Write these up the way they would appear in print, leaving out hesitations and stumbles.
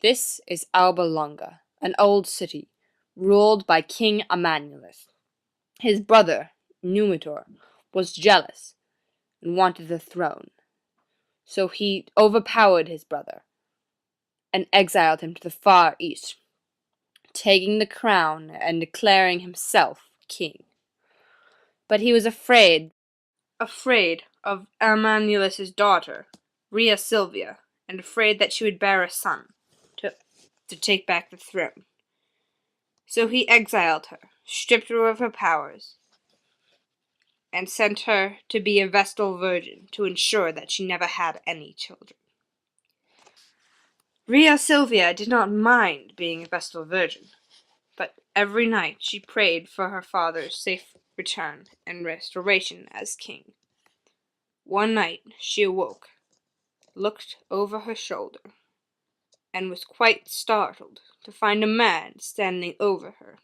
This is Alba Longa, an old city, ruled by King Amanulus. His brother, Numitor, was jealous and wanted the throne, so he overpowered his brother and exiled him to the far east, taking the crown and declaring himself king. But he was afraid of Amanulus's daughter, Rhea Silvia, and afraid that she would bear a son to take back the throne. So he exiled her, stripped her of her powers, and sent her to be a Vestal virgin to ensure that she never had any children. Rhea Silvia did not mind being a Vestal virgin, but every night she prayed for her father's safe return and restoration as king. One night she awoke, looked over her shoulder, and was quite startled to find a man standing over her.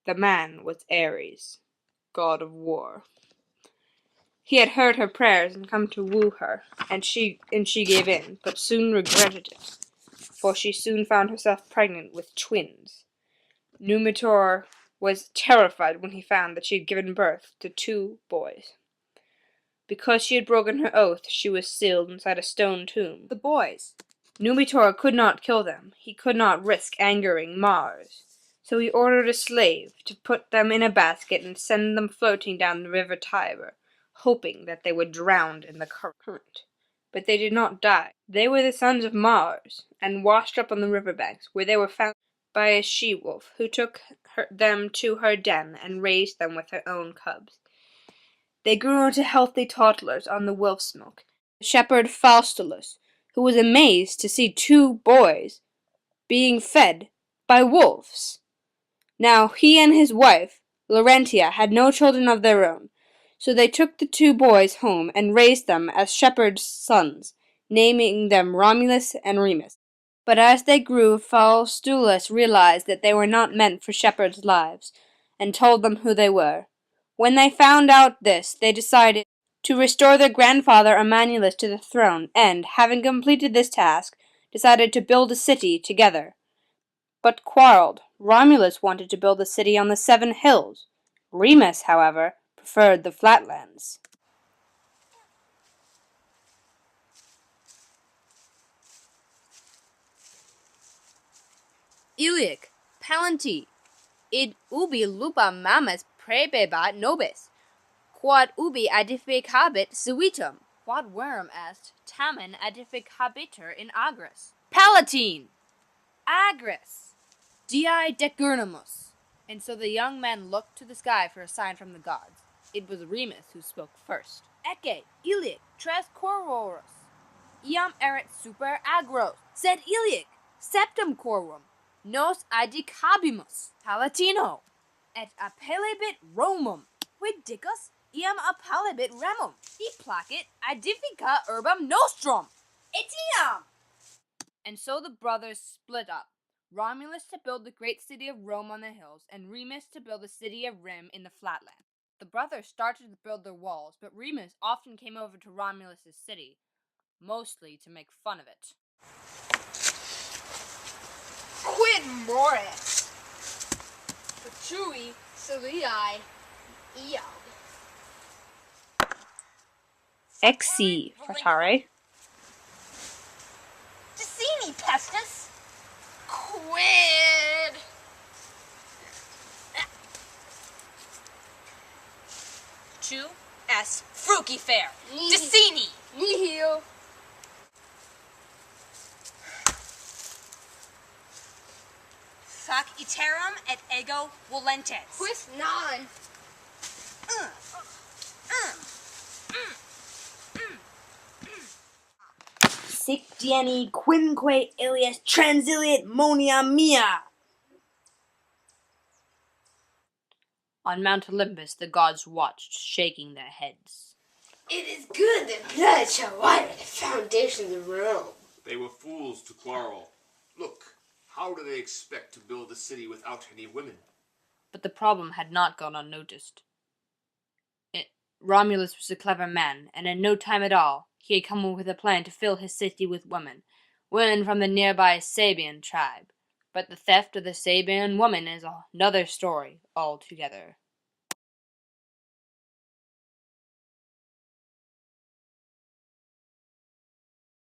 The man was Ares, god of war. He had heard her prayers and come to woo her, and she gave in, but soon regretted it, for she soon found herself pregnant with twins. Numitor was terrified when he found that she had given birth to 2 boys. Because she had broken her oath, she was sealed inside a stone tomb. The boys. Numitor could not kill them. He could not risk angering Mars. So he ordered a slave to put them in a basket and send them floating down the river Tiber, hoping that they would drown in the current. But they did not die. They were the sons of Mars, and washed up on the riverbanks, where they were found by a she-wolf, who took them to her den and raised them with her own cubs. They grew into healthy toddlers on the wolf's milk. The shepherd Faustulus, who was amazed to see 2 boys being fed by wolves. Now he and his wife, Laurentia, had no children of their own, so they took the 2 boys home and raised them as shepherds' sons, naming them Romulus and Remus. But as they grew, Faustulus realized that they were not meant for shepherds' lives, and told them who they were. When they found out this, they decided to restore their grandfather Amanulus to the throne, and, having completed this task, decided to build a city together. But quarreled. Romulus wanted to build a city on the 7 hills. Remus, however, preferred the flatlands. Iliac, Palanti, id ubi lupa mamas praebebat nobis, quod ubi edificabit civitum, quod verum est tamen edificabiter in agris. Palatine! Agris! Dii decurnamus. And so the young men looked to the sky for a sign from the gods. It was Remus who spoke first. Ecce, Iliac, tres corvorus, iam erit super agros, sed Iliac, septum corvum, nos adicabimus, Palatino, et appellebit Romum, quid dicus, iam appellebit Remum, he placet edifica urbam nostrum, etiam. And so the brothers split up, Romulus to build the great city of Rome on the hills, and Remus to build the city of Rym in the flatland. The brothers started to build their walls, but Remus often came over to Romulus's city, mostly to make fun of it. Quid mores? Patrui Silii Eog. Exi, Fatare. Decini pestis. Quid. Tu es frucifer. Decini. Nihil. Fac iterum et ego volentes. Quis non? Sic dieni quinque ilias transiliat monia mea. On Mount Olympus the gods watched, shaking their heads. It is good that blood shall water the foundations of Rome. They were fools to quarrel. Look, how do they expect to build a city without any women? But the problem had not gone unnoticed. Romulus was a clever man, and in no time at all he had come up with a plan to fill his city with women, women from the nearby Sabian tribe. But the theft of the Sabian woman is another story altogether.